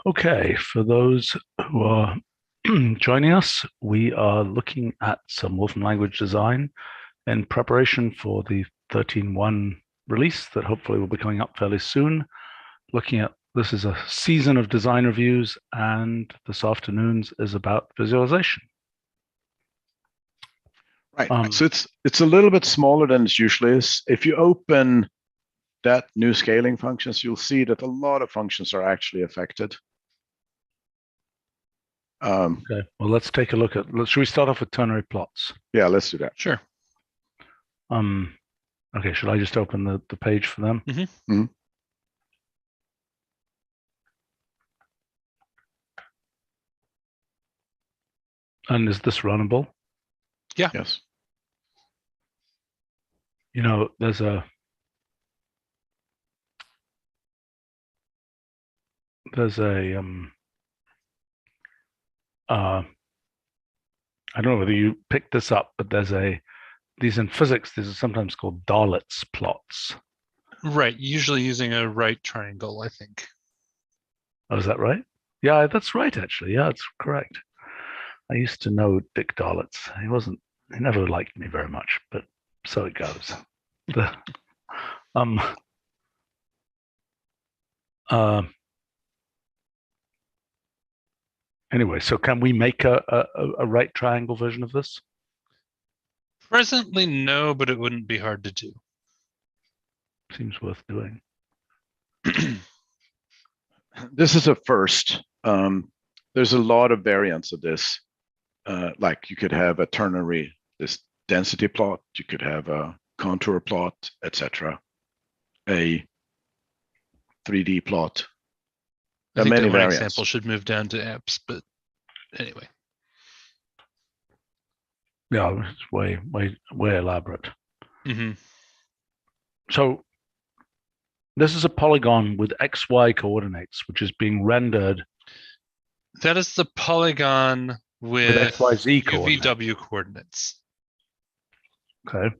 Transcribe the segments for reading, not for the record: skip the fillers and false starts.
Okay, for those who are joining us, we are looking at some Wolfram language design in preparation for the 13.1 release that hopefully will be coming up fairly soon. Looking at this is a season of design reviews, and this afternoon's is about visualization. Right. So it's a little bit smaller than it usually is. If you open that new scaling functions, you'll see that a lot of functions are actually affected. Okay, well, let's take a look at, should we start off with ternary plots? Yeah, let's do that. Sure. Okay, should I just open the page for them? Mm-hmm. Mm-hmm. And is this runnable? Yeah. Yes. You know, there's a I don't know whether you picked this up, but these in physics, these are sometimes called Darlitz plots. Right, usually using a right triangle, I think. Oh, is that right? Yeah, that's right, actually. Yeah, that's correct. I used to know Dick Darlitz. He never liked me very much, but so it goes. Anyway, so can we make a right triangle version of this? Presently, no, but it wouldn't be hard to do. Seems worth doing. This is a first. There's a lot of variants of this. Like you could have a ternary, this density plot, you could have a contour plot, etc. A 3D plot. I think many that one variants. example should move down to apps, but anyway. Yeah, it's way elaborate. Mm-hmm. So this is a polygon with XY coordinates, which is being rendered. That is the polygon with XYZ UVW coordinates. Okay.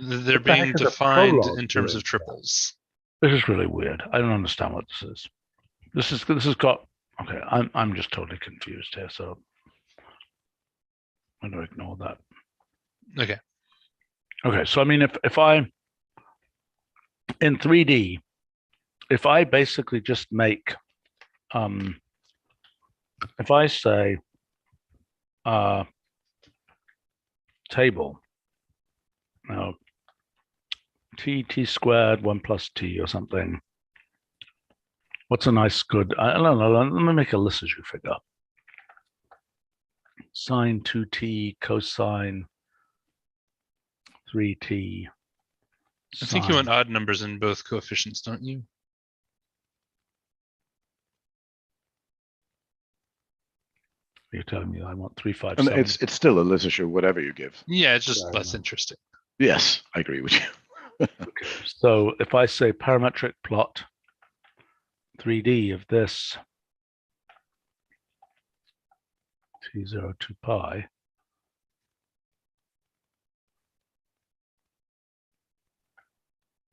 They're being defined in terms of triples. This is really weird. I don't understand what this is. This has got, okay, I'm just totally confused here, so I'm going to ignore that. Okay. Okay, so I mean, if I, in 3D, if I basically just make, if I say table, now t squared 1 plus t or something. What's a nice good, I don't know, let me make a Lissajous figure. Sine 2t, cosine 3t. I think you want odd numbers in both coefficients, don't you? You're telling me I want 3, 5, and 7. it's still a Lissajous, whatever you give. Yeah, it's just less interesting. Yes, I agree with you. Okay. So if I say parametric plot 3D of this t0 to pi,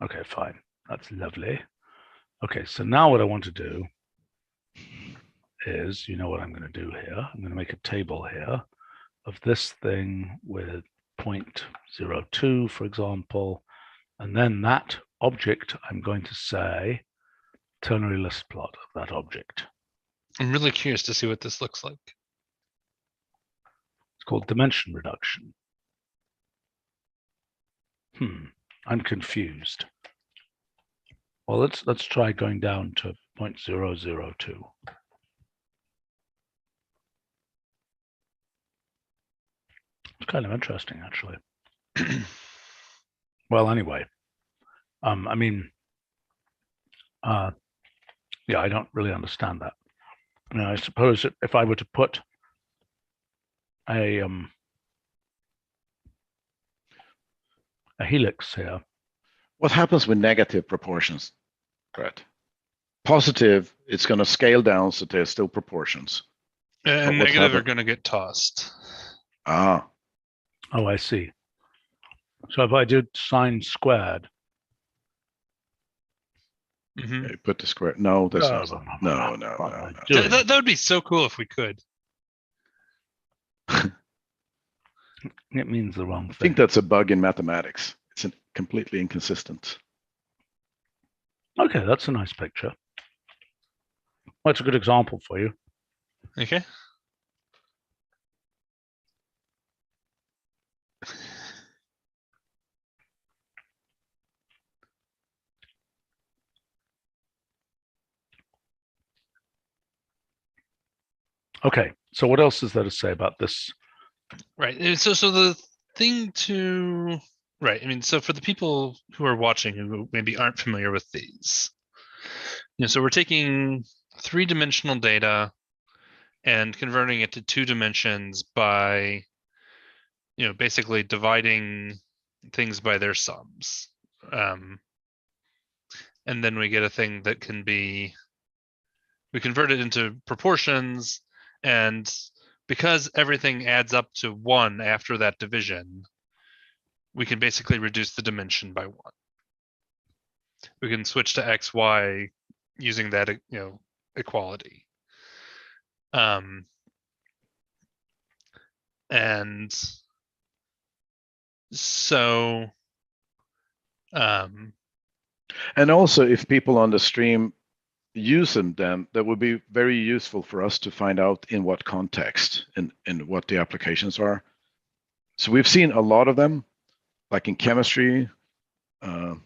okay, fine, that's lovely. Okay, so now what I want to do is, you know what I'm going to do here, I'm going to make a table here of this thing with 0.02, for example, and then that object, I'm going to say ternary list plot of that object. I'm really curious to see what this looks like. It's called dimension reduction. I'm confused. Well, let's try going down to 0.002. It's kind of interesting, actually. Well, anyway, I mean, yeah, I don't really understand that. Now, I suppose that if I were to put a helix here. What happens with negative proportions? Right. Positive, it's going to scale down so there's still proportions. And negative are going to get tossed. Ah. Oh, I see. So if I did sine squared, Mhm. Yeah, you put the square. No, that's No, not. no, No, what am no, I no. doing? That would be so cool if we could. It means the wrong I thing. think that's a bug in mathematics. It's completely inconsistent. Okay, that's a nice picture. That's a good example for you. Okay. Okay, so what else is there to say about this? Right. So the thing to right. I mean, so for the people who are watching who maybe aren't familiar with these, so we're taking 3-dimensional data and converting it to 2 dimensions by, basically dividing things by their sums. And then we get a thing that can be, we convert it into proportions, and because everything adds up to 1 after that division, we can basically reduce the dimension by 1. We can switch to x, y using that, equality. And so, And also, if people on the stream using them, that would be very useful for us to find out in what context and what the applications are. So we've seen a lot of them, like in chemistry, earth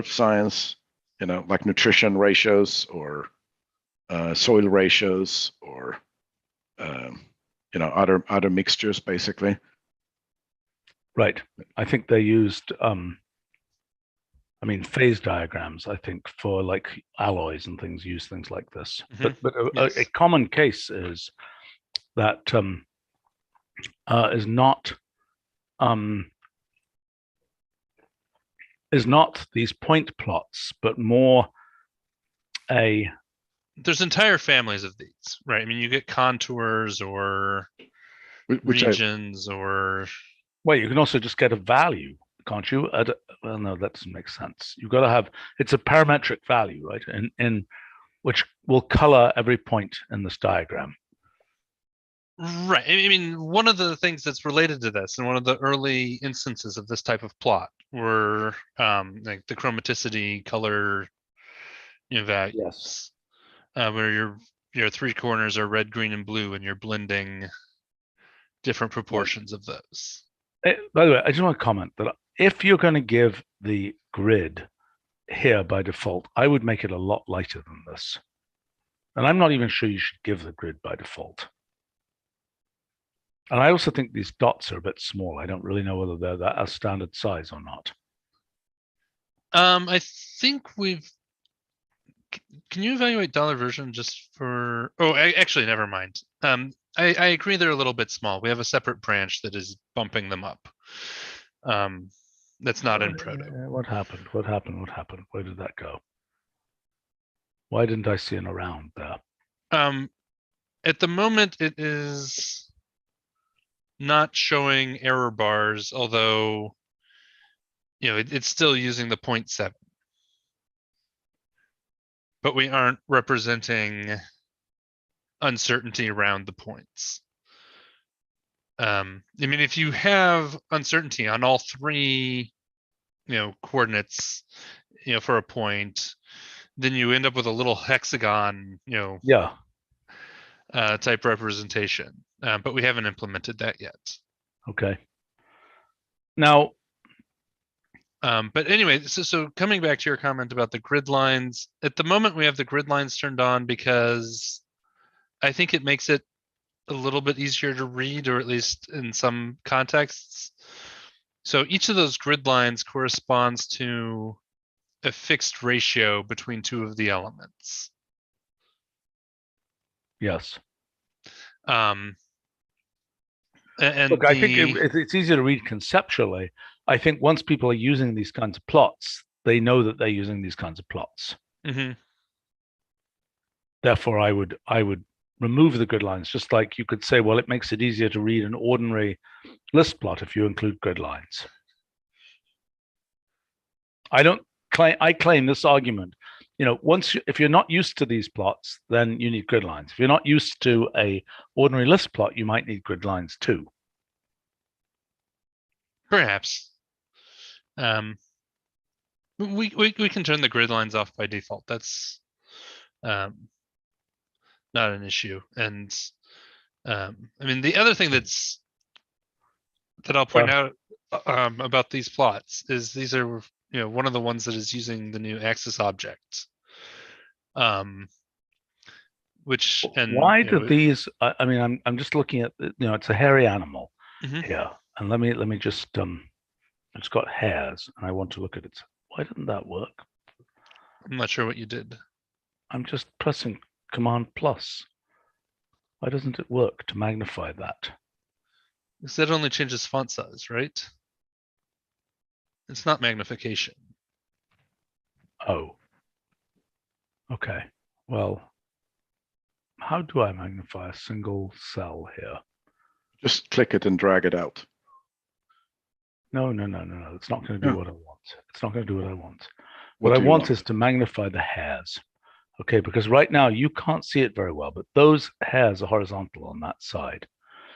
science, like nutrition ratios or soil ratios or other mixtures, basically. Right. I think they used phase diagrams, I think, for like alloys and things, use things like this. Mhm. But Yes. a common case is that is not these point plots, but more there's entire families of these, right? I mean, you get contours or Which regions or well, you can also just get a value, can't you? Well, no, that doesn't make sense. You've got to have, it's a parametric value, right? In which will color every point in this diagram. right. I mean, one of the things that's related to this, and one of the early instances of this type of plot, were like the chromaticity color, values. Yes. Where your 3 corners are red, green, and blue, and you're blending different proportions of those. By the way, I just want to comment that if you're going to give the grid here by default, I would make it a lot lighter than this. And I'm not even sure you should give the grid by default. And I also think these dots are a bit small. I don't really know whether they're that a standard size or not. I think we've. Can you evaluate dollar version just for? Oh, actually, never mind. I agree they're a little bit small. We have a separate branch that is bumping them up. That's not in proto. What happened? What happened? What happened? Where did that go? Why didn't I see an around there? At the moment, it is not showing error bars, although it's still using the 0.7. But we aren't representing uncertainty around the points. I mean, if you have uncertainty on all 3, coordinates, for a point, then you end up with a little hexagon, type representation. But we haven't implemented that yet. Okay. Now, but anyway, so coming back to your comment about the grid lines, at the moment we have the grid lines turned on because I think it makes it a little bit easier to read, or at least in some contexts. So each of those grid lines corresponds to a fixed ratio between 2 of the elements. yes. And look, I think it's easier to read conceptually. I think once people are using these kinds of plots, they know that they're using these kinds of plots. Mm-hmm. Therefore, I would remove the grid lines, just like you could say, well, it makes it easier to read an ordinary list plot if you include grid lines. I claim this argument if you're not used to these plots, then you need grid lines. If you're not used to a ordinary list plot, you might need grid lines too. Perhaps. We can turn the grid lines off by default. That's not an issue. And I mean, the other thing that I'll point out about these plots is these are one of the ones that is using the new axis object. Which and why do these? I mean, I'm just looking at it's a hairy animal here, and let me just it's got hairs, and I want to look at it. Why didn't that work? I'm not sure what you did. I'm just pressing Command plus. Why doesn't it work to magnify that? Because that only changes font size, right? It's not magnification. Oh. Okay. Well, how do I magnify a single cell here? Just click it and drag it out. No. It's not going to do what I want. It's not going to do what I want. What I do you want is to magnify the hairs. Okay, because right now you can't see it very well, but those hairs are horizontal on that side.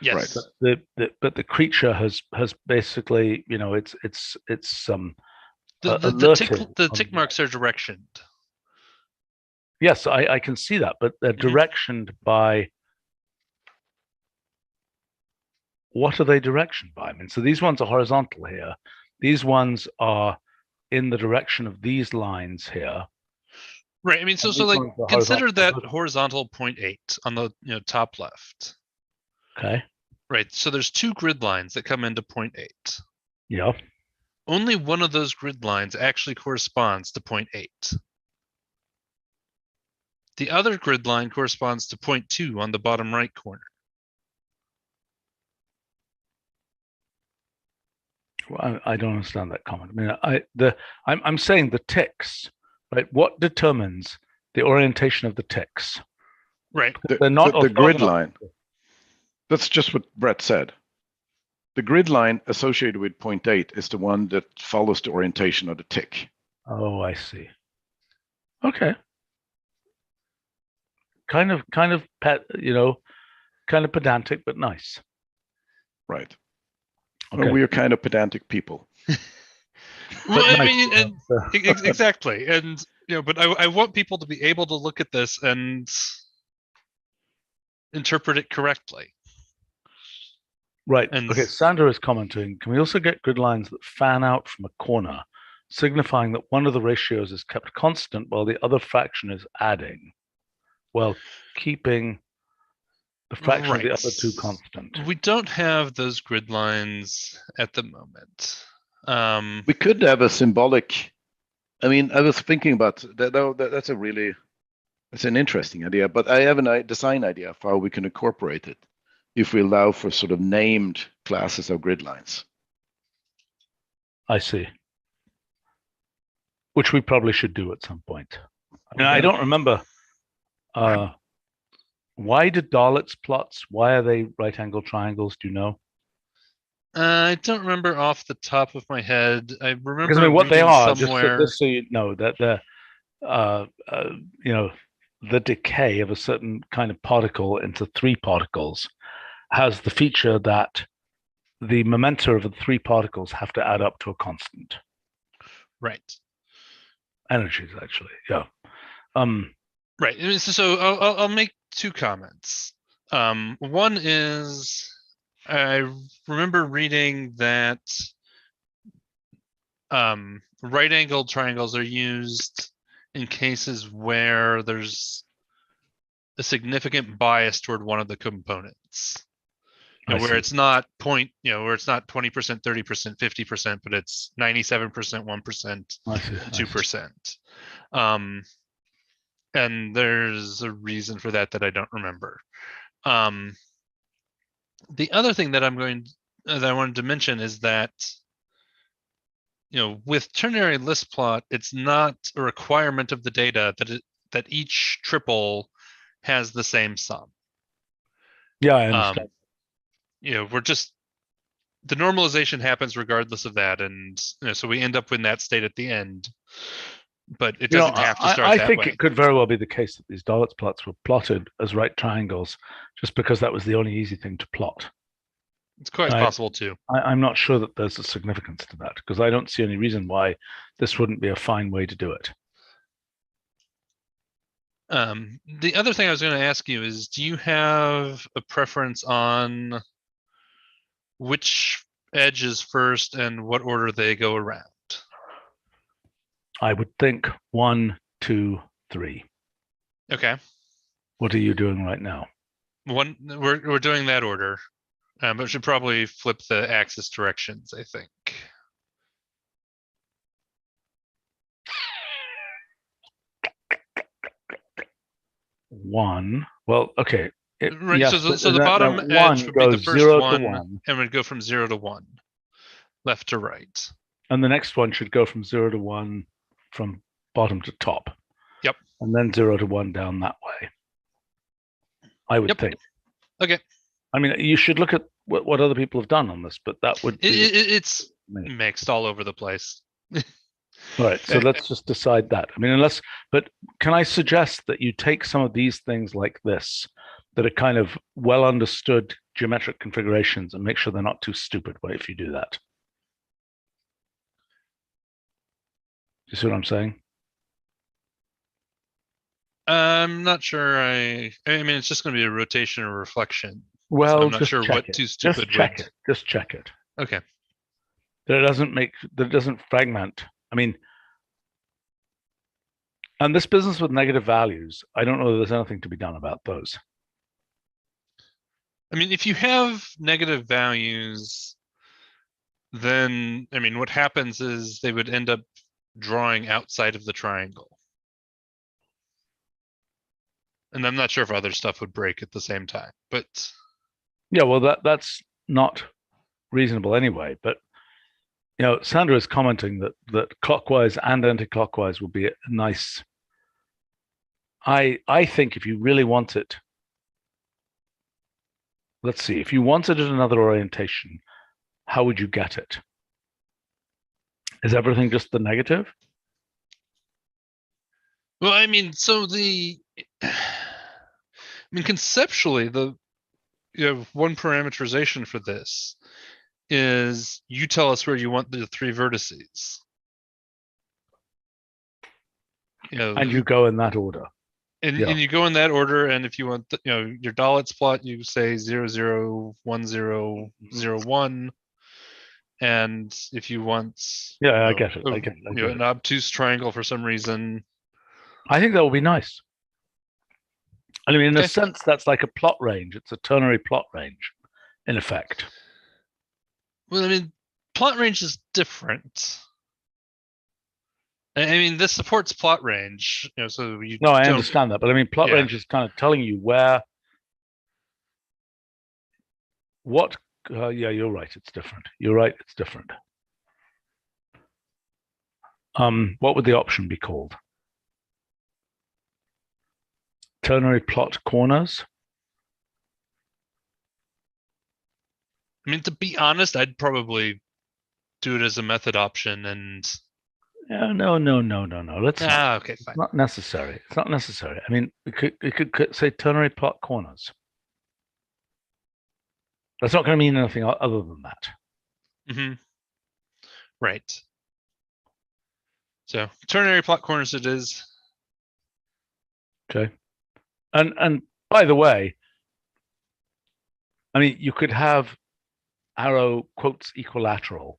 Yes. Right. But the creature has basically, it's the tick marks are directioned. Yes, I can see that, but they're directioned by. What are they directioned by? I mean, so these ones are horizontal here. These ones are in the direction of these lines here. Right. I mean, so like consider that horizontal 0.8 on the top left. Okay. Right. So there's two grid lines that come into 0.8. Yeah. Only one of those grid lines actually corresponds to 0.8. The other grid line corresponds to 0.2 on the bottom right corner. Well, I don't understand that comment. I mean, I'm saying the ticks, right? What determines the orientation of the ticks? Right. They're not the grid line. That's just what Brett said. The grid line associated with 0.8 is the one that follows the orientation of the tick. Oh, I see. Okay. Kind of kind of pedantic, but nice. Right. Okay. Well, we are kind of pedantic people. Well, I mean, exactly. And, but I want people to be able to look at this and interpret it correctly. Right. Okay. Sandra is commenting, can we also get grid lines that fan out from a corner, signifying that one of the ratios is kept constant while the other fraction is adding, while keeping the fraction of the other two constant? We don't have those grid lines at the moment. We could have a symbolic. I mean, I was thinking about that. That's an interesting idea, but I have a design idea of how we can incorporate it if we allow for sort of named classes of grid lines. I see. Which we probably should do at some point. I mean, I don't remember. Why did Darlitz plots? Why are they right angle triangles? Do you know? I don't remember off the top of my head. I remember because I mean, what they are, somewhere... just so you know, that they're, the decay of a certain kind of particle into three particles has the feature that the momenta of the three particles have to add up to a constant. Right. Energies, actually, yeah. Right. So I'll make two comments. One is, I remember reading that right-angled triangles are used in cases where there's a significant bias toward one of the components. Where it's not where it's not 20%, 30%, 50%, but it's 97%, 1%, 2%. And there's a reason for that I don't remember. The other thing that I wanted to mention is that with ternary list plot, it's not a requirement of the data that each triple has the same sum. Yeah, I understand. We're just, the normalization happens regardless of that, and so we end up in that state at the end. but it You know, doesn't have to start I that think way. it could very well be the case that these Dalitz plots were plotted as right triangles just because that was the only easy thing to plot. It's quite I- possible too. I'm not sure that there's a significance to that because I don't see any reason why this wouldn't be a fine way to do it. The other thing I was going to ask you is, do you have a preference on which edge is first and what order they go around? I would think 1, 2, 3. Okay. What are you doing right now? We're doing that order, but we should probably flip the axis directions, I think. One. Well, okay. Right. Yes, So the bottom one edge would be the goes first 0 to one, 1. and would go from 0 to 1, left to right. And the next one should go from 0 to 1 from bottom to top. Yep. And then 0 to 1 down that way. I would think. Okay. I mean, you should look at what other people have done on this, but that would be It's me. mixed all over the place. All right, so let's just decide that. I mean, but can I suggest that you take some of these things like this that are kind of well understood geometric configurations and make sure they're not too stupid if you do that? You see what I'm saying? I'm not sure. I mean, it's just going to be a rotation or reflection. Well, so I'm not just sure check what it. too stupid Just check would. it. Just check it. Okay. That it doesn't fragment. I mean, and this business with negative values, I don't know that there's anything to be done about those. I mean, if you have negative values, then, I mean, what happens is they would end up drawing outside of the triangle. And I'm not sure if other stuff would break at the same time, but yeah, well, that's not reasonable anyway. But you know, Sandra is commenting that clockwise and anti-clockwise would be a nice. I think if you really want it, let's see, if you wanted it another orientation, how would you get it? Is everything just the negative? well, I mean, conceptually, you have one parameterization for this is you tell us where you want the 3 vertices. And you go in that order. And you go in that order, and if you want, your Dalitz plot, you say 0, 0, 1, 0, 0, 1. And if you want, I get it. I get it. an obtuse triangle for some reason, I think that would be nice. I mean, in a sense, that's like a plot range. It's a ternary plot range, in effect. Well, I mean, plot range is different. I mean, this supports plot range, so you. No, I understand that, but I mean, plot range is kind of telling you where. What? Yeah, you're right. It's different. You're right. It's different. What would the option be called? Ternary plot corners. I mean, to be honest, I'd probably do it as a method option and. No. Let's not. Okay, fine. It's not necessary. It's not necessary. I mean, we could say ternary plot corners. That's not going to mean anything other than that. Mm-hmm. Right. So ternary plot corners it is. Okay. And by the way, I mean, you could have arrow quotes equilateral.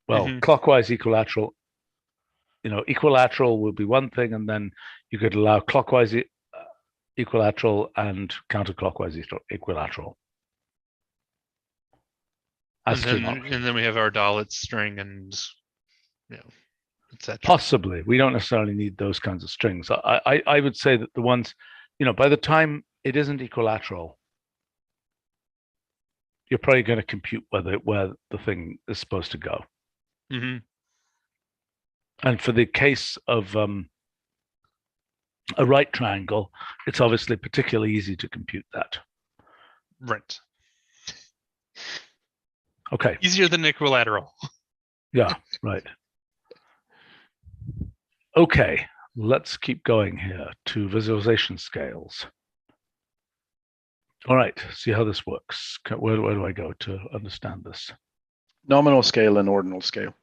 Well, clockwise equilateral, equilateral would be one thing, and then you could allow clockwise equilateral and counterclockwise equilateral. And then we have our Dalitz string and, etc. Possibly. We don't necessarily need those kinds of strings. I would say that the ones, by the time it isn't equilateral, you're probably going to compute where the thing is supposed to go. Mm-hmm. And for the case of a right triangle, it's obviously particularly easy to compute that. Right. Okay. Easier than equilateral. Yeah, right. Okay, let's keep going here to visualization scales. All right, see how this works. Where do I go to understand this? Nominal scale and ordinal scale.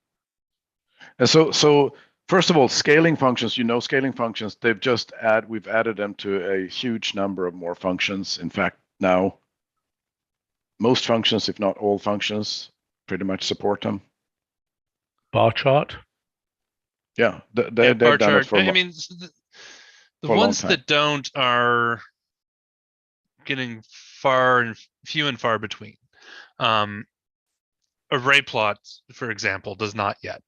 And so first of all, scaling functions, scaling functions, we've added them to a huge number of more functions. In fact, now most functions, if not all functions, pretty much support them. Bar chart? Yeah, they've bar done chart. it for I mean, the for a long ones time. that don't are getting few and far between. Array plots, for example, does not yet.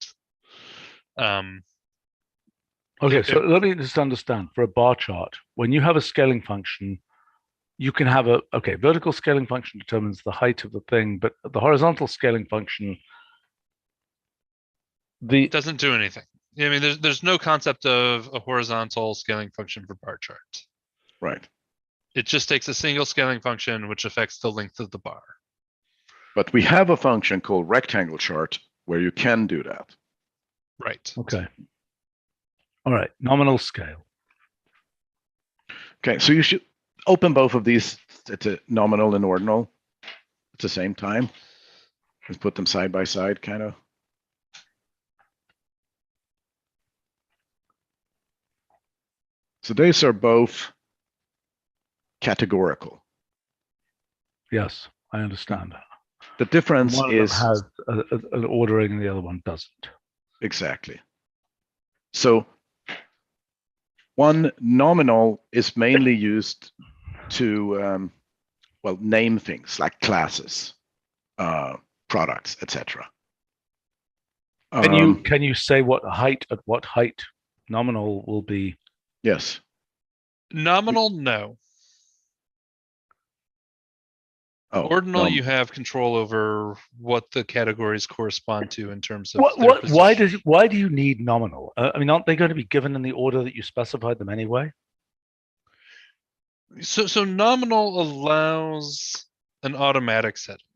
Okay, so let me just understand. For a bar chart, when you have a scaling function, you can have vertical scaling function determines the height of the thing, but the horizontal scaling function, doesn't do anything. I mean, there's no concept of a horizontal scaling function for bar chart. Right. It just takes a single scaling function which affects the length of the bar. But we have a function called rectangle chart where you can do that. Right. Okay. All right, nominal scale. Okay, so you should open both of these to nominal and ordinal at the same time. Just put them side by side, kind of. So these are both categorical. Yes, I understand. The difference One is of them has an ordering and the other one doesn't. Exactly. So one nominal is mainly used to name things like classes, products, etc. Can you say at what height nominal will be? Yes. Nominal, no. Oh, Ordinal, you have control over what the categories correspond to in terms of why do you need nominal? I mean, aren't they going to be given in the order that you specified them anyway? So nominal allows an automatic setting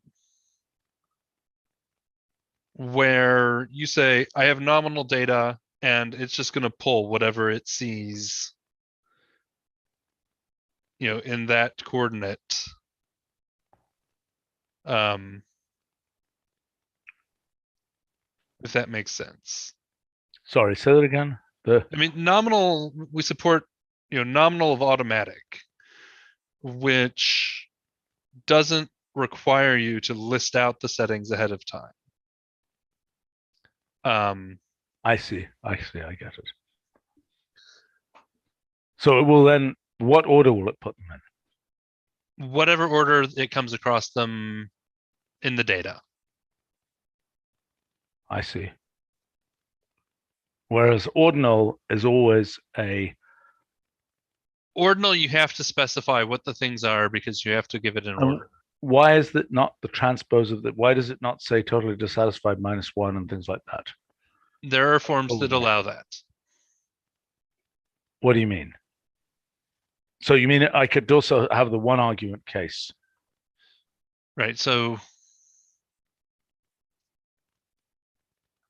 where you say, I have nominal data and it's just going to pull whatever it sees, in that coordinate. If that makes sense. Sorry, say that again. I mean, nominal, we support, nominal of automatic, which doesn't require you to list out the settings ahead of time. I see. I get it. So it will then, what order will it put them in? Whatever order it comes across them in the data. I see. Whereas ordinal is always Ordinal, you have to specify what the things are because you have to give it an order. Why is that not the transpose of that? Why does it not say totally dissatisfied -1 and things like that? There are forms that allow that. What do you mean? So you mean I could also have the one argument case? Right, so.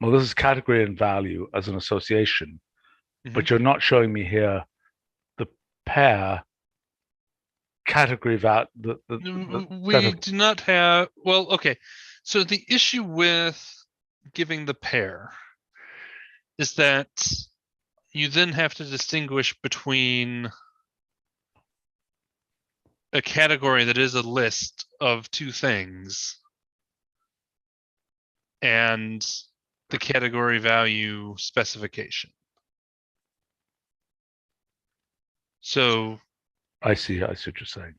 Well, this is category and value as an association, but you're not showing me here the pair category we do not have, well, okay. So the issue with giving the pair is that you then have to distinguish between a category that is a list of two things and the category value specification. So I see what you're saying.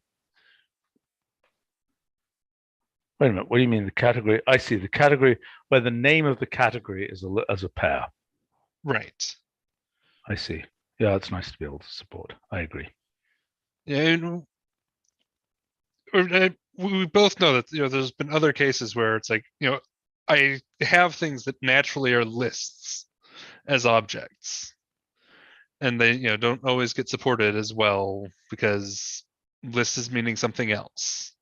Wait a minute, what do you mean the category? I see the category where the name of the category is as a pair. Right. I see. Yeah, it's nice to be able to support. I agree. Yeah, we both know that there's been other cases where it's like I have things that naturally are lists as objects, and they don't always get supported as well because list is meaning something else.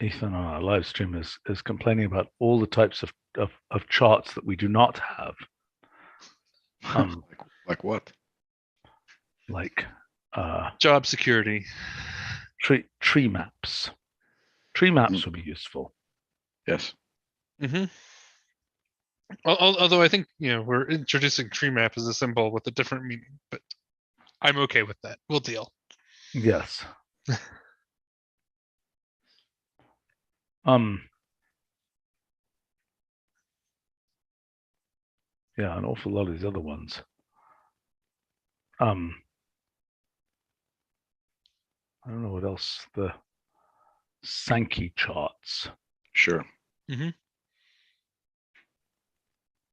Ethan on our live stream is complaining about all the types of charts that we do not have. Like what? Like Job security. tree maps. Tree maps would be useful. Yes. Mm-hmm. Although I think, we're introducing tree map as a symbol with a different meaning, but I'm okay with that. We'll deal. Yes. Yeah, an awful lot of these other ones. I don't know what else. The Sankey charts. Sure. Mm-hmm.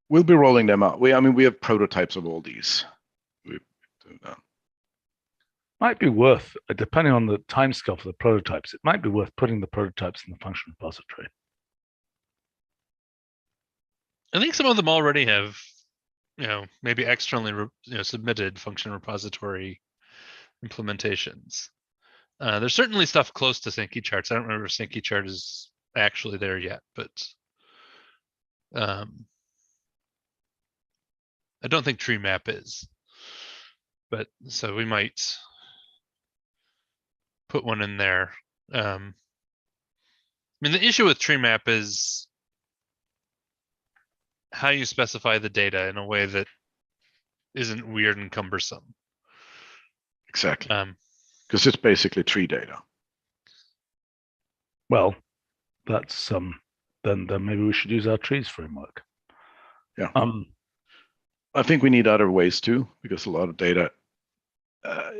We'll be rolling them out. We have prototypes of all these. We do that. Might be worth, depending on the timescale for the prototypes, it might be worth putting the prototypes in the function repository. I think some of them already have, maybe externally submitted function repository implementations. There's certainly stuff close to Sankey charts. I don't remember if Sankey chart is actually there yet, but I don't think tree map is. But so we might put one in there. The issue with tree map is how you specify the data in a way that isn't weird and cumbersome. Exactly. Because it's basically tree data. Well, that's then maybe we should use our trees framework. Yeah. I think we need other ways too, because a lot of data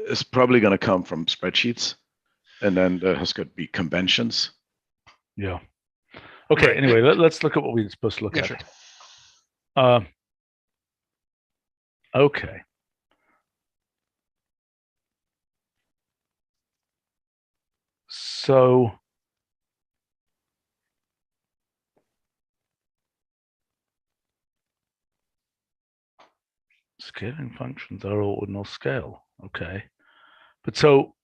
is probably going to come from spreadsheets, and then there has got to be conventions. Yeah. Okay. Right. Anyway, let's look at what we're supposed to look at. Sure. Okay. So scaling functions are ordinal scale. Okay. But so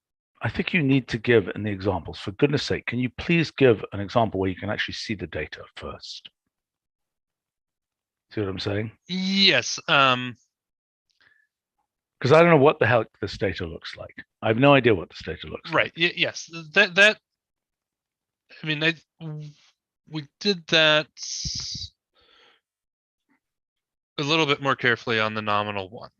I think you need to give in the examples, for goodness sake, can you please give an example where you can actually see the data first? See what I'm saying? Yes. Because I don't know what the hell this data looks like. I have no idea what this data looks like. Right. Yes. We did that a little bit more carefully on the nominal one.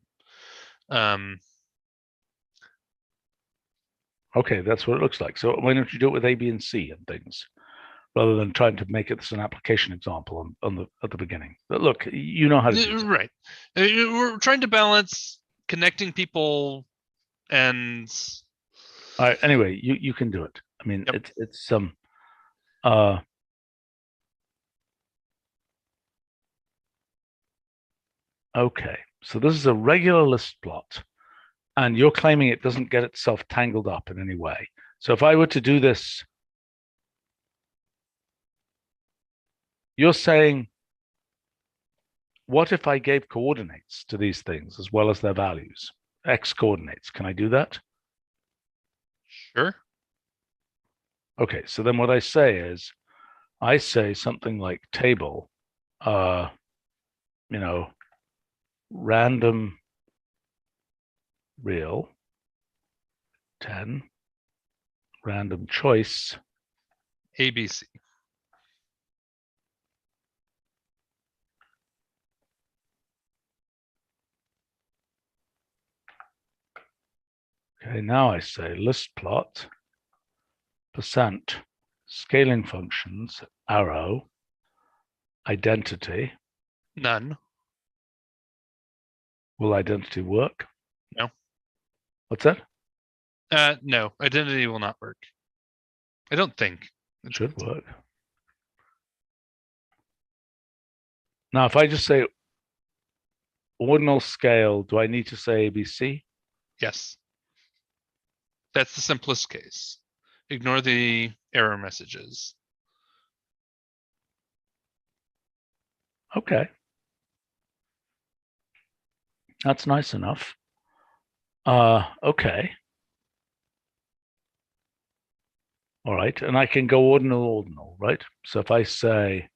Okay, that's what it looks like. So why don't you do it with A, B, and C and things, rather than trying to make it as an application example at the beginning? But look, you know how to do it. Right. We're trying to balance connecting people and. All right. Anyway, you can do it. I mean, yep. It's okay. So this is a regular list plot, and you're claiming it doesn't get itself tangled up in any way. So if I were to do this, you're saying, what if I gave coordinates to these things as well as their values? X coordinates. Can I do that? Sure. Okay, so then what I say is, I say something like table, random real 10, random choice ABC. Okay, now I say list plot, percent, scaling functions, arrow, identity. None. Will identity work? No. What's that? No, identity will not work. I don't think. It should work. Now, if I just say ordinal scale, do I need to say ABC? Yes. That's the simplest case. Ignore the error messages. Okay. That's nice enough. Okay. All right, and I can go ordinal, right? So if I say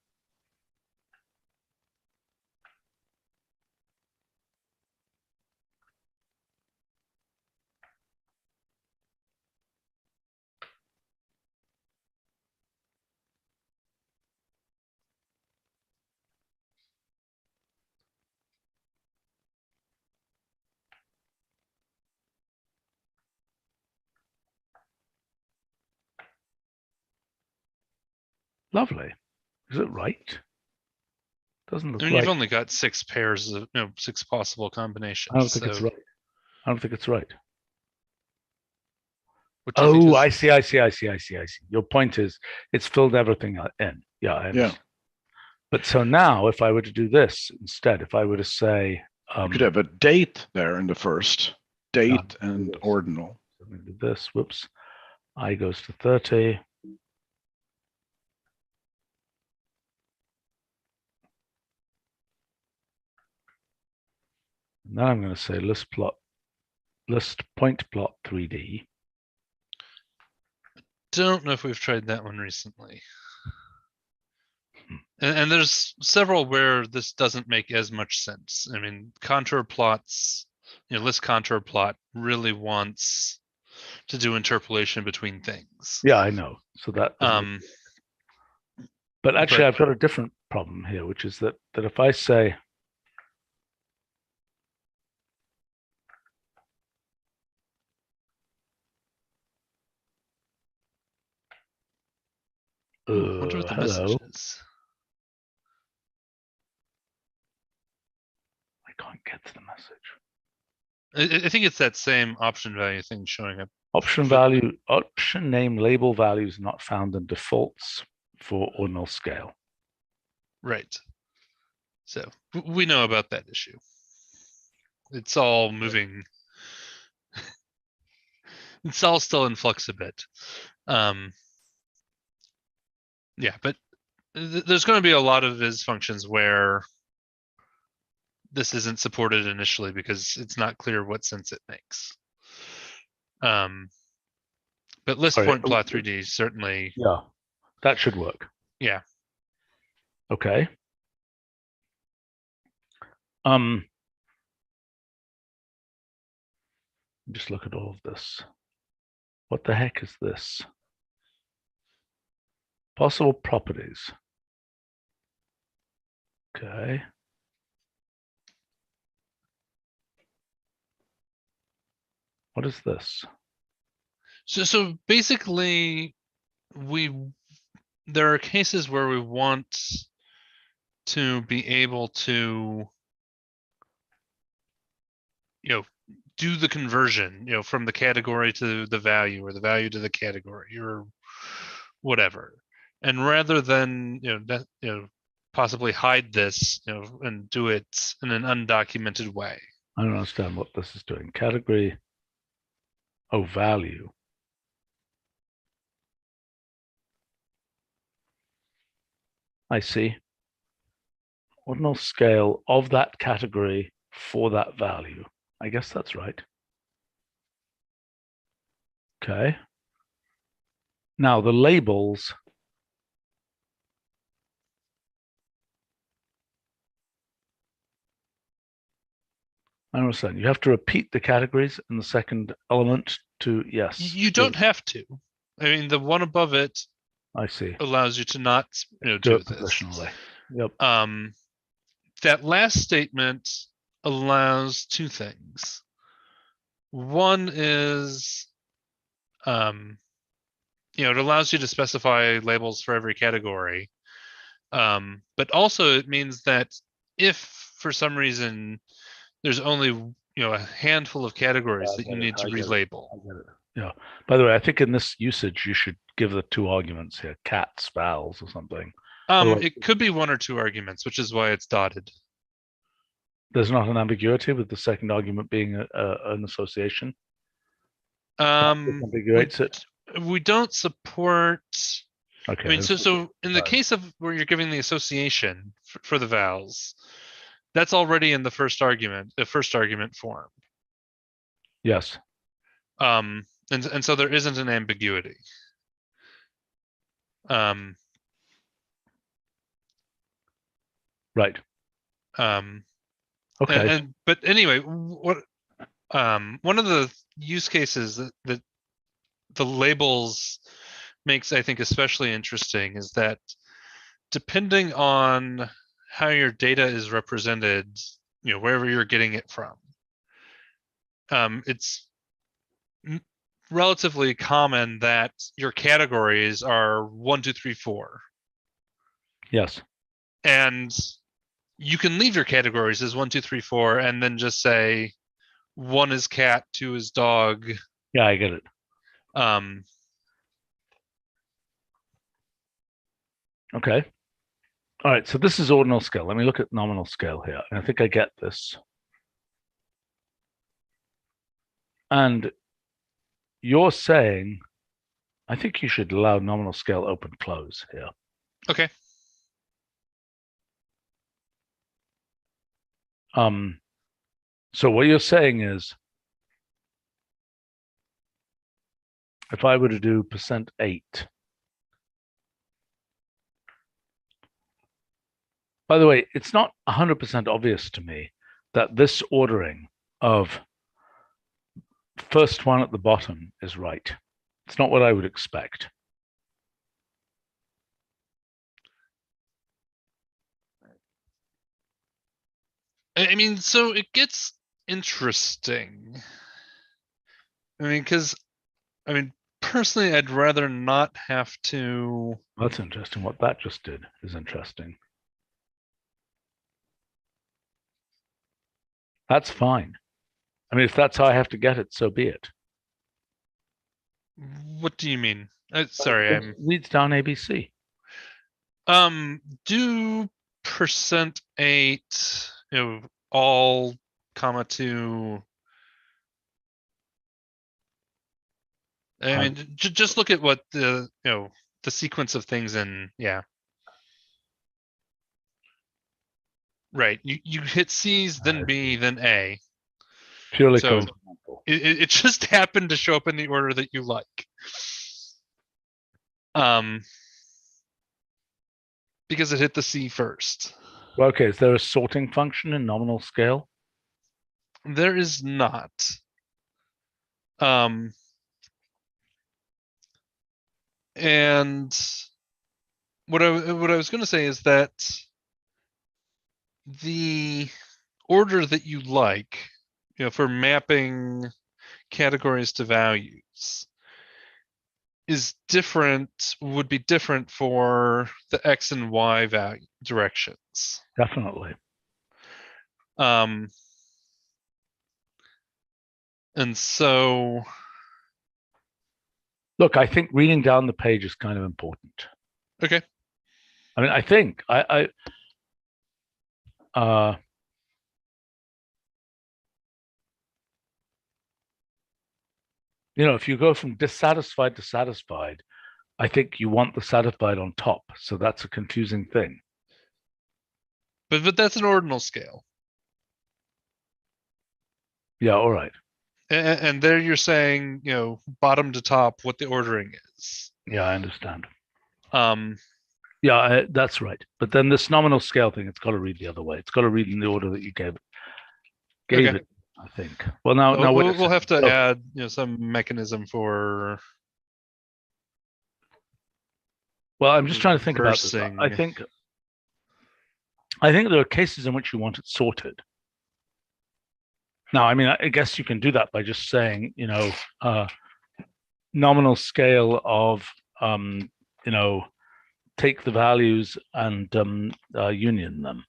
lovely, is it right? Doesn't I look mean, right. you've only got 6 pairs of, 6 possible combinations. I don't think it's so right. I don't think it's right. what do you think Oh, is- I see. Your point is it's filled everything in. Yeah, I Yeah. understand. But so now if I were to do this instead, if I were to say, You could have a date there in the first, date and yes. ordinal. So I'm going to do this, whoops, I goes to 30. And then I'm going to say list point plot 3D. Don't know if we've tried that one recently. And there's several where this doesn't make as much sense. I mean, contour plots, list contour plot really wants to do interpolation between things. Yeah, I know. So that. But actually, I've got a different problem here, which is that if I say wonder what the hello, message is. I can't get to the message. I think it's that same option value thing showing up. Option name label values not found in defaults for ordinal scale. Right. So we know about that issue. It's all moving. It's all still in flux a bit. Yeah, but there's going to be a lot of viz functions where this isn't supported initially because it's not clear what sense it makes. But list point plot 3D certainly. Yeah, that should work. Yeah. Okay. Just look at all of this. What the heck is this? Possible properties. Okay. What is this? So basically, there are cases where we want to be able to, do the conversion, from the category to the value, or the value to the category, or whatever. And rather than possibly hide this, and do it in an undocumented way. I don't understand what this is doing. Category. Oh, value. I see. Ordinal scale of that category for that value. I guess that's right. Okay. Now the labels. I understand. You have to repeat the categories in the second element to, yes. You don't have to. I mean, the one above it, I see, allows you to not do it this. positionally. Yep. That last statement allows two things. One is, it allows you to specify labels for every category. But also it means that if for some reason there's only a handful of categories that you need to relabel. Yeah. By the way, I think in this usage you should give the two arguments here: cats, vowels, or something. It could be one or two arguments, which is why it's dotted. There's not an ambiguity with the second argument being an association. Ambiguates it. We don't support. Okay. I mean, so in the case of where you're giving the association for the vowels, that's already in the first argument form. Yes. And so there isn't an ambiguity. Right. Okay. But anyway, what one of the use cases that the labels makes, I think, especially interesting is that depending on how your data is represented, wherever you're getting it from, it's relatively common that your categories are 1, 2, 3, 4. Yes. And you can leave your categories as 1, 2, 3, 4, and then just say 1 is cat, 2 is dog. Yeah, I get it. Okay. All right. So this is ordinal scale. Let me look at nominal scale here. And I think I get this. And you're saying, I think you should allow nominal scale open close here. Okay. So what you're saying is, if I were to do %8, by the way, it's not 100% obvious to me that this ordering of first one at the bottom is right. It's not what I would expect. I mean, so it gets interesting. Because personally, I'd rather not have to. That's interesting. What that just did is interesting. That's fine. I mean, if that's how I have to get it, so be it. What do you mean? Sorry, It reads down ABC. Do %8, all comma 2. I mean, just look at what the sequence of things in, yeah. Right, you hit C's, then B, then A. Purely so coincidental. It just happened to show up in the order that you like. Because it hit the C first. Okay, is there a sorting function in nominal scale? There is not. And what I was going to say is that the order that you like, for mapping categories to values would be different for the X and Y value directions. Definitely. And so, look, I think reading down the page is kind of important. Okay. I mean, I think if you go from dissatisfied to satisfied, I think you want the satisfied on top. So that's a confusing thing. But that's an ordinal scale. Yeah, all right. And there you're saying, bottom to top, what the ordering is. Yeah, I understand. Yeah, that's right. But then this nominal scale thing, it's got to read the other way. It's got to read in the order that you gave it, I think. Well, now we'll have to add, some mechanism for. Well, I'm just trying to think about this. I think there are cases in which you want it sorted. Now, I mean, I guess you can do that by just saying, nominal scale of, take the values and union them.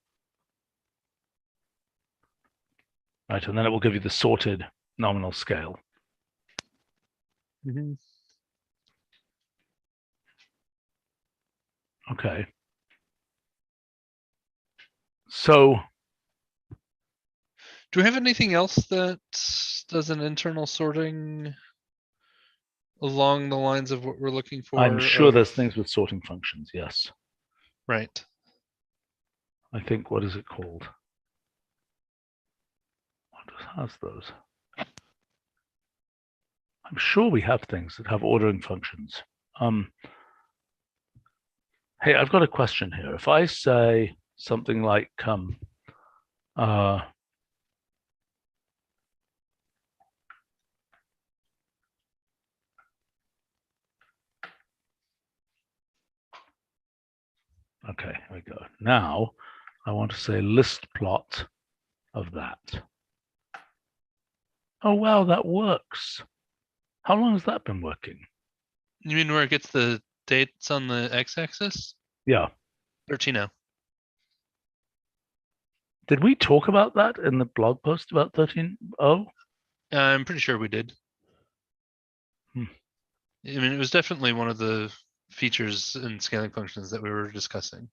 Right, and then it will give you the sorted nominal scale. Mm-hmm. Okay. So, do we have anything else that does an internal sorting along the lines of what we're looking for? I'm sure there's things with sorting functions, yes. Right. I think, what is it called? What has those? I'm sure we have things that have ordering functions. Hey, I've got a question here. If I say something like, okay, here we go. Now I want to say list plot of that. Oh, wow, that works. How long has that been working? You mean where it gets the dates on the x-axis? Yeah. 13.0. Did we talk about that in the blog post about 13.0? I'm pretty sure we did. Hmm. I mean, it was definitely one of the features and scaling functions that we were discussing.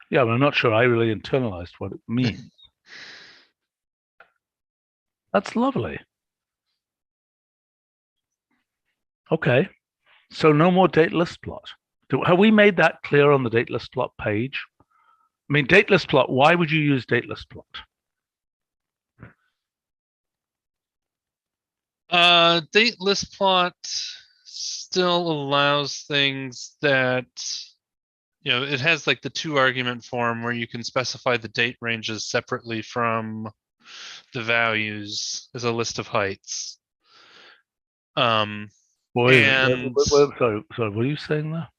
Yeah, but I'm not sure I really internalized what it means. That's lovely. Okay, so no more date list plot. Have we made that clear on the date list plot page? I mean, date list plot, why would you use date list plot? Date list plot still allows things that, it has like the 2-argument form where you can specify the date ranges separately from the values as a list of heights. Sorry, what are you saying there?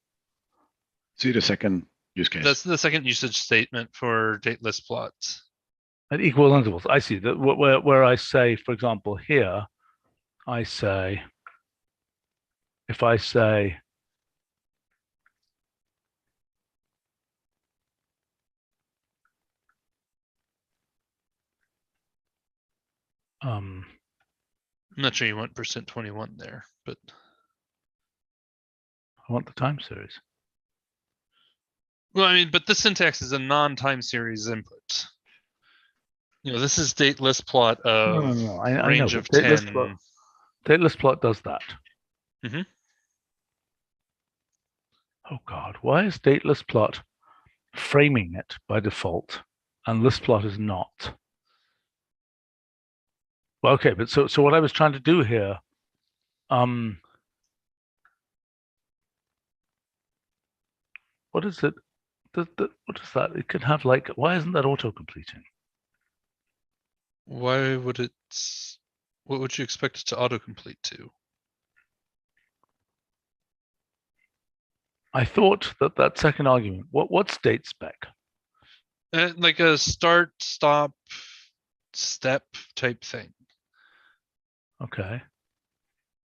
See the second use case. That's the second usage statement for date list plots. At equal intervals. I see that where I say, for example, here, I say, if I say, I'm not sure you want %21 there, but I want the time series. well, I mean, but the syntax is a non-time series input. This is date list plot of No. I range know, of date 10. Date list plot does that. Mm-hmm. Oh God, why is date list plot framing it by default and list plot is not? Well, okay, but so what I was trying to do here, what is it? What is that? It can have like, why isn't that auto completing? Why would it? What would you expect it to autocomplete to? I thought that second argument. What's date spec? Like a start, stop, step type thing. Okay.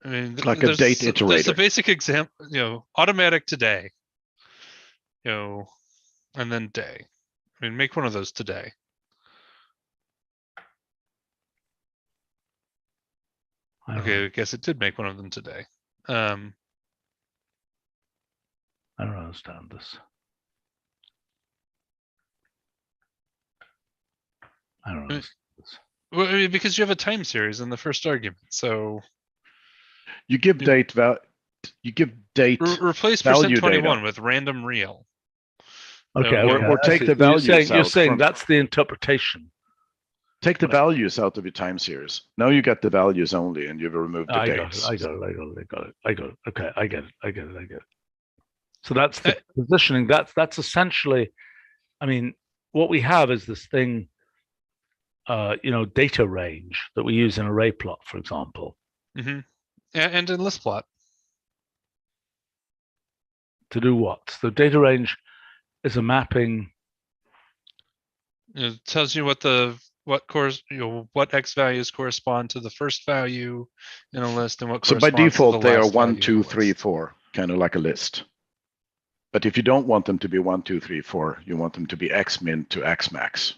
I mean, Like a date There's iterator. the basic example, automatic today. And then day. I mean, make one of those today. Okay, I guess it did make one of them today. I don't understand this. I don't understand this. Well, I mean, because you have a time series in the first argument, so you give date replace value %21 data with random real. Okay, or take the values you're out saying from, that's the interpretation. take the values out of your time series. Now you got the values only, and you've removed the dates. I got it. Okay, I get it. So that's the positioning. That's essentially, I mean, what we have is this thing, data range that we use in array plot, for example. Mm-hmm. And in list plot. To do what? So data range is a mapping. It tells you what x values correspond to the first value in a list and what So by corresponds default to the they are last 1, value 2, in the 3, list. 4, kind of like a list. But if you don't want them to be 1, 2, 3, 4, you want them to be x min to x max,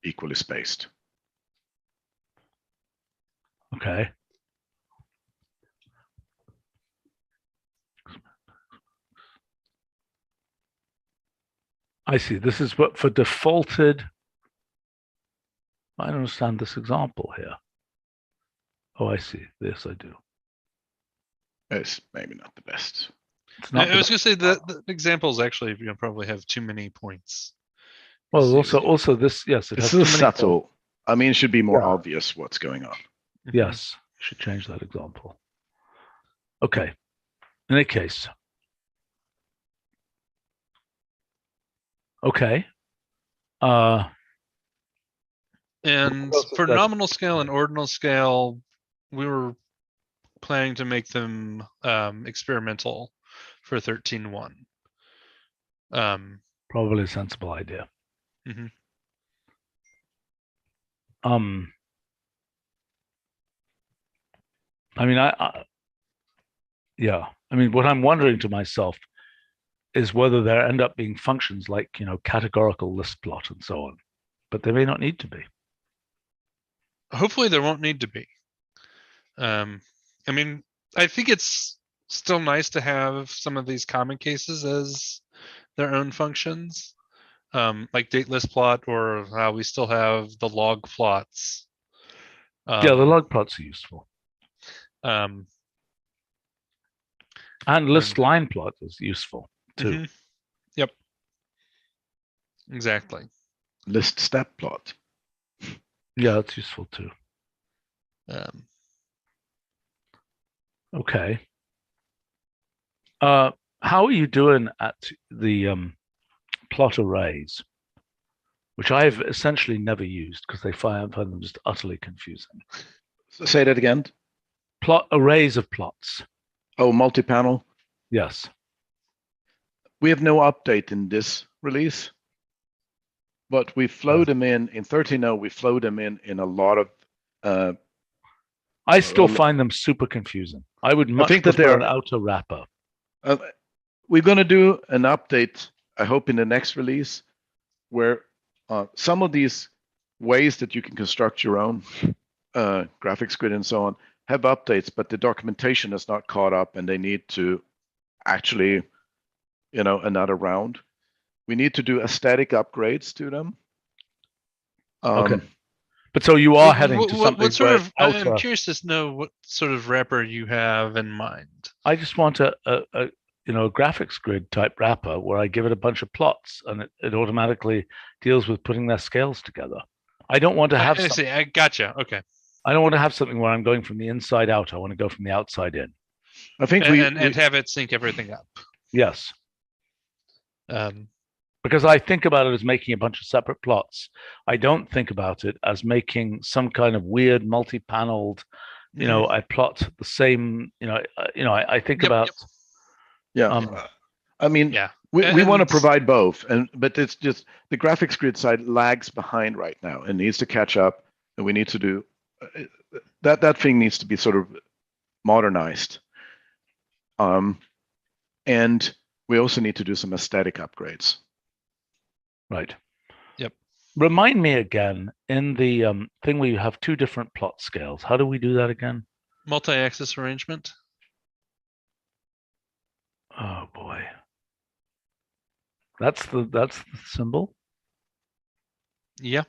equally spaced. Okay. I see. This is what for defaulted. I don't understand this example here. Oh, I see. Yes, I do. It's maybe not the best. I was going to say that the examples actually probably have too many points. Well, also this, yes, it this has is too many subtle. points. I mean, it should be more obvious what's going on. Yes, you should change that example. Okay. In any case, Okay. And else is for there? nominal scale and ordinal scale, we were planning to make them experimental for 13.1. Probably a sensible idea. Mhm. I mean, yeah. I mean, what I'm wondering to myself is whether there end up being functions like, categorical list plot and so on, but they may not need to be. Hopefully there won't need to be. I mean, I think it's still nice to have some of these common cases as their own functions, like date list plot, or how we still have the log plots. Yeah, the log plots are useful. And list line plot is useful too. Mm-hmm. Yep. Exactly. List step plot. Yeah, that's useful too. Okay. How are you doing at the plot arrays, which I've essentially never used because I find them just utterly confusing. Say that again. Plot arrays of plots. Oh, multi-panel. Yes. We have no update in this release, but we flow them in 13.0. We flow them in a lot of. I still find them super confusing. I would much prefer an outer wrapper. We're going to do an update, I hope, in the next release, where some of these ways that you can construct your own graphics grid and so on have updates, but the documentation is not caught up, and they need to actually, another round. We need to do aesthetic upgrades to them. Okay. But so you are heading to something what sort of, I'm curious to know what sort of wrapper you have in mind. I just want a graphics grid type wrapper where I give it a bunch of plots and it automatically deals with putting their scales together. I don't want to have I see. I gotcha. Okay. I don't want to have something where I'm going from the inside out. I want to go from the outside in. I think and have it sync everything up. Yes. Because I think about it as making a bunch of separate plots. I don't think about it as making some kind of weird multi-paneled, I plot the same, I think about. Yeah. I mean, yeah. We want to provide both, but it's just the graphics grid side lags behind right now and needs to catch up, and we need to do that thing needs to be sort of modernized. And we also need to do some aesthetic upgrades. Right. Yep. Remind me again, in the thing where you have two different plot scales, how do we do that again? Multi-axis arrangement. Oh boy. That's the symbol? Yeah.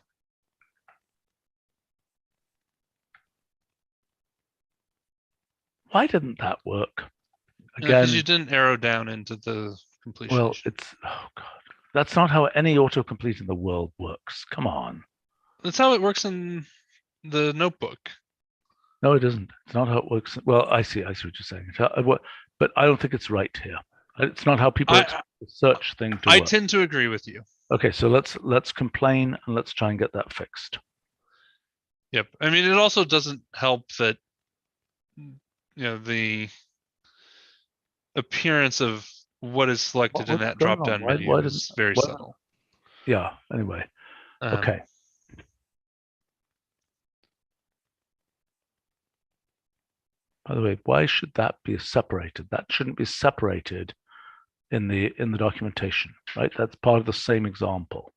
Why didn't that work? Again, because you didn't arrow down into the completion. Well, oh god. That's not how any autocomplete in the world works. Come on. That's how it works in the notebook. No, it isn't. It's not how it works. Well, I see what you're saying. But I don't think it's right here. It's not how people expect the search thing to work. I tend to agree with you. Okay, so let's complain and let's try and get that fixed. Yep. I mean, it also doesn't help that the appearance of what is selected in that drop-down menu is very subtle. Yeah. Anyway. Okay. By the way, why should that be separated? That shouldn't be separated in the documentation, right? That's part of the same example.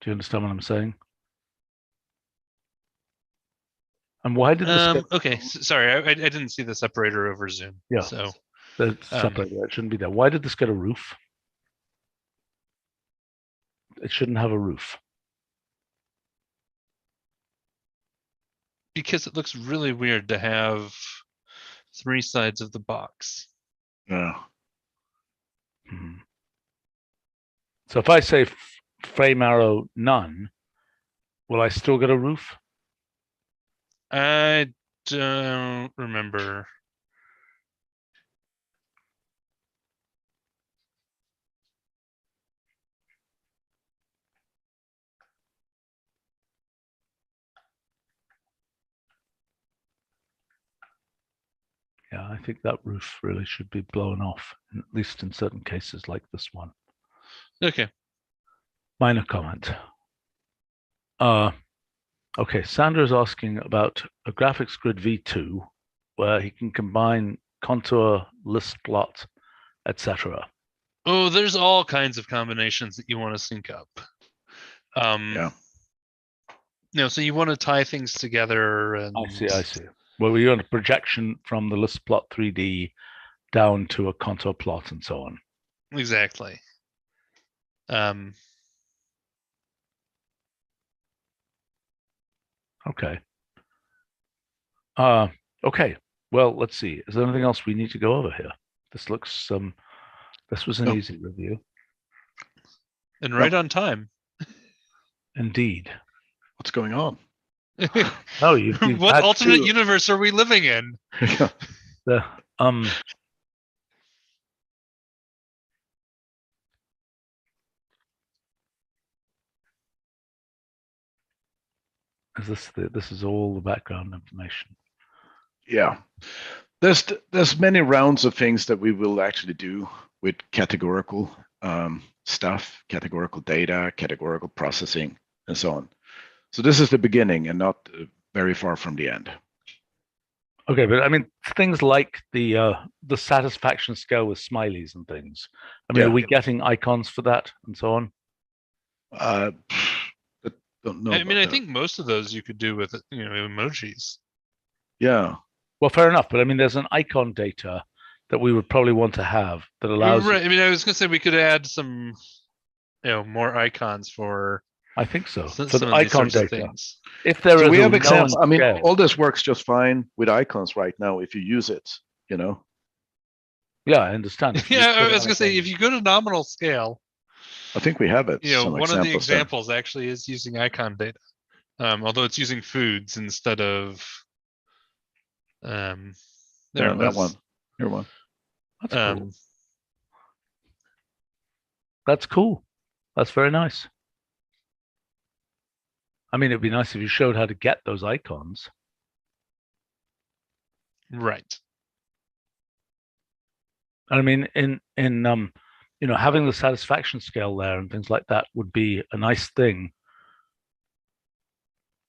Do you understand what I'm saying? And why did this? Okay, sorry, I didn't see the separator over Zoom. Yeah. So the separator, it shouldn't be there. Why did this get a roof? It shouldn't have a roof. Because it looks really weird to have 3 sides of the box. Yeah. Mm-hmm. So if I say frame arrow none, will I still get a roof? I don't remember. Yeah, I think that roof really should be blown off, at least in certain cases like this one. Okay. Minor comment. Okay, Sandra is asking about a graphics grid V2 where he can combine contour, list plot, etc. Oh, there's all kinds of combinations that you want to sync up. Yeah. So you want to tie things together. And I see. Well, we want a projection from the list plot 3D down to a contour plot and so on. Exactly. Okay. Okay. Well, let's see. Is there anything else we need to go over here? This looks this was an easy review. And right on time. Indeed. What's going on? Oh, you've what had alternate two. universe are we living in? The this is all the background information. Yeah. There's many rounds of things that we will actually do with categorical stuff, categorical data, categorical processing, and so on. So this is the beginning and not very far from the end. Okay, but I mean things like the satisfaction scale with smileys and things. I mean, Yeah. are we getting icons for that and so on? Don't know. I mean, I think most of those you could do with emojis. Yeah. Well, fair enough, but I mean, there's an icon data that we would probably want to have that allows. Right. I mean, I was gonna say we could add some, more icons for. I think so. Some For the of these icon sorts of data. things. If there So is we a have examples. known I mean, scale. all this works just fine with icons right now if you use it. Yeah, I understand. If you Yeah, just put I was gonna say icons- if you go to nominal scale, I think we have it. Some one of the examples there. examples actually is using icon data, although it's using foods instead of. There Yeah, it that was. one. Here one. That's cool. That's cool. That's very nice. I mean, it'd be nice if you showed how to get those icons. Right. I mean, in having the satisfaction scale there and things like that would be a nice thing.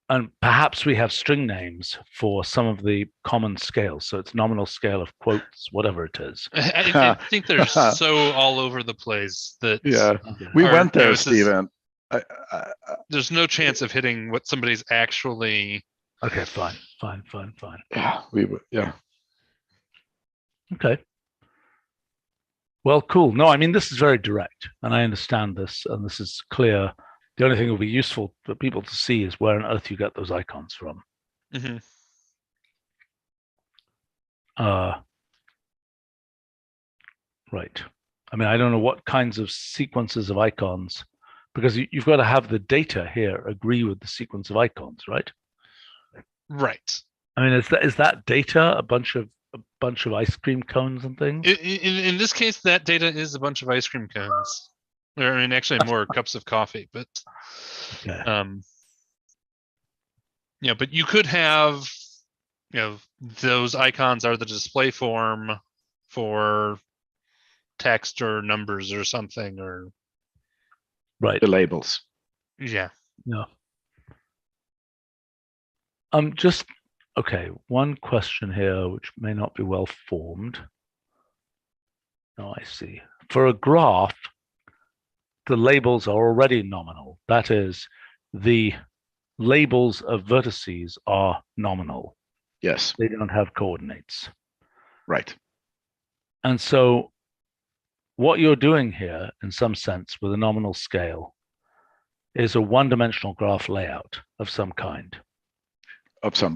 And perhaps we have string names for some of the common scales. So it's nominal scale of quotes, whatever it is. I think they're so all over the place that. Yeah, we went there, Stephen. There's no chance of hitting what somebody's actually. Okay, fine. Yeah, yeah. Okay. Well, cool. No, I mean, this is very direct, and I understand this, and this is clear. The only thing that will be useful for people to see is where on earth you get those icons from. Mm-hmm. Right. I mean, I don't know what kinds of sequences of icons, because you've got to have the data here agree with the sequence of icons, right? Right. I mean, is that data a bunch of ice cream cones and things? In this case, that data is a bunch of ice cream cones. Or, I mean, actually more cups of coffee, but okay. But you could have, those icons are the display form for text or numbers or something, or right, the labels. Yeah. Just okay. One question here, which may not be well formed. Oh, I see. For a graph, the labels are already nominal. That is, the labels of vertices are nominal. Yes. They don't have coordinates. Right. And so what you're doing here, in some sense, with a nominal scale, is a one-dimensional graph layout of some kind. And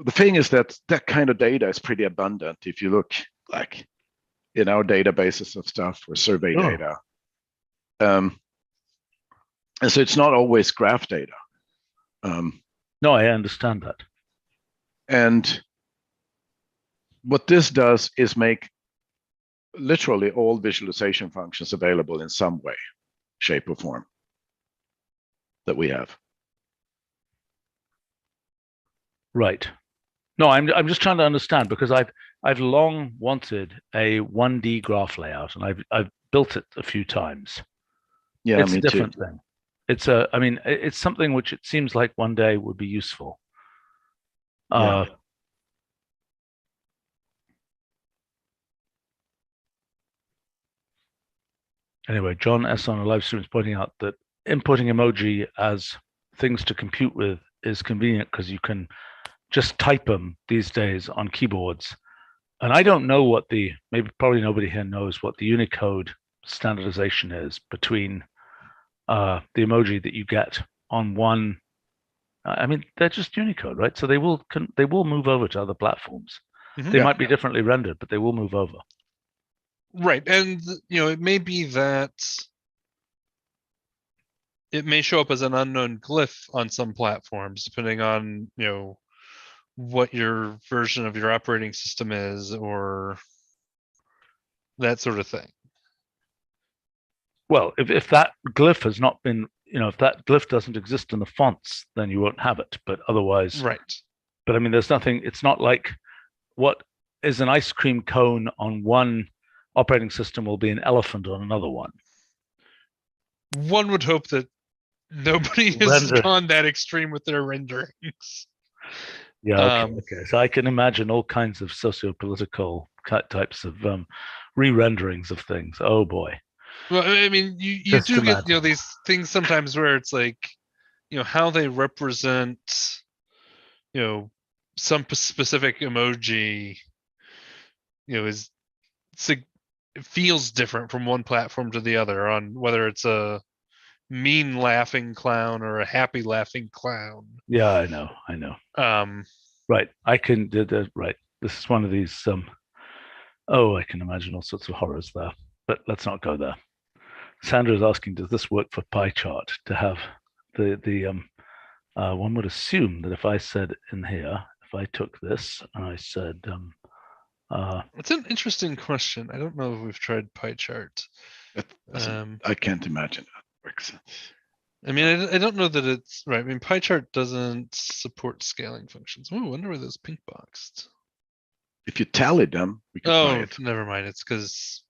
the thing is that kind of data is pretty abundant if you look like in our databases of stuff or survey data. And so it's not always graph data. No, I understand that. And what this does is make literally all visualization functions available in some way, shape, or form that we have. Right. No, I'm just trying to understand because I've long wanted a 1D graph layout, and I've built it a few times. Yeah, It's a me too. different thing. I mean, it's something which it seems like one day would be useful. Yeah. Anyway, John S. on a live stream is pointing out that inputting emoji as things to compute with is convenient because you can just type them these days on keyboards. And I don't know what probably nobody here knows what the Unicode standardization is between the emoji that you get on one. I mean, they're just Unicode, right? So they will move over to other platforms. They Yeah. might be differently rendered, but they will move over. Right. And, it may be that it may show up as an unknown glyph on some platforms, depending on, what your version of your operating system is or that sort of thing. Well, if that glyph has not been, if that glyph doesn't exist in the fonts, then you won't have it. But otherwise, Right. But I mean, there's nothing. It's not like what is an ice cream cone on one operating system will be an elephant on another one. One would hope that nobody has gone that extreme with their renderings. Yeah. Okay. So I can imagine all kinds of socio-political types of re-renderings of things. Oh boy. Well, I mean, you do get these things sometimes where it's like, how they represent, some specific emoji, is it feels different from one platform to the other on whether it's a mean laughing clown or a happy laughing clown. Yeah, I know. Right. I can right. This is one of these I can imagine all sorts of horrors there. But let's not go there. Sandra is asking, does this work for pie chart to have the one would assume that if I said in here, if I took this and I said it's an interesting question. I don't know if we've tried pie chart. I can't imagine that works. I mean, I don't know that it's right. I mean, pie chart doesn't support scaling functions. Oh, I wonder where those pink boxed. If you tallied them, we could buy it. Never mind. It's because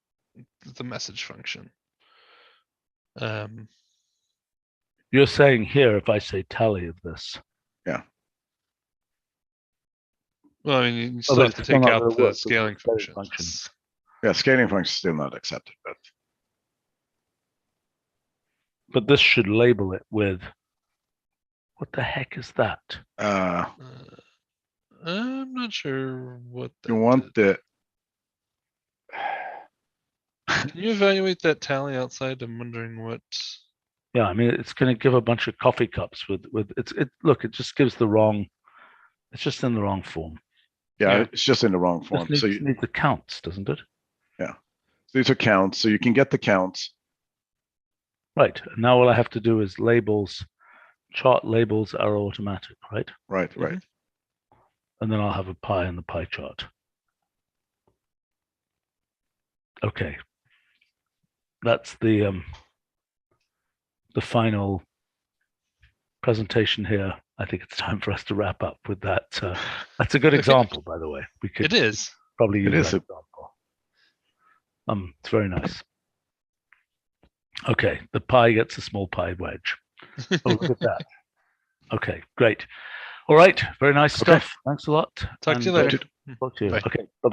the message function. You're saying here, if I say tally of this. Yeah. Well, I mean, you still have to take out the scaling functions. Yeah, scaling functions still not accepted, but this should label it with. What the heck is that? I'm not sure what that you want the. Can you evaluate that tally outside? I'm wondering what. Yeah, I mean, it's going to give a bunch of coffee cups with look, it just gives the wrong. It's just in the wrong form. Yeah, it's just in the wrong form. So you need the counts, doesn't it? Yeah, these are counts, so you can get the counts. Right. And now all I have to do is labels. Chart labels are automatic, right? Right. And then I'll have a pie in the pie chart. Okay. That's the final presentation here. I think it's time for us to wrap up with that. That's a good example, by the way. We could. It is. Probably use that example. It's very nice. Okay, the pie gets a small pie wedge. Oh, look at that. Okay, great. All right, very nice stuff. Thanks a lot. Talk to you later. Talk to you. Bye. Okay, bye-bye.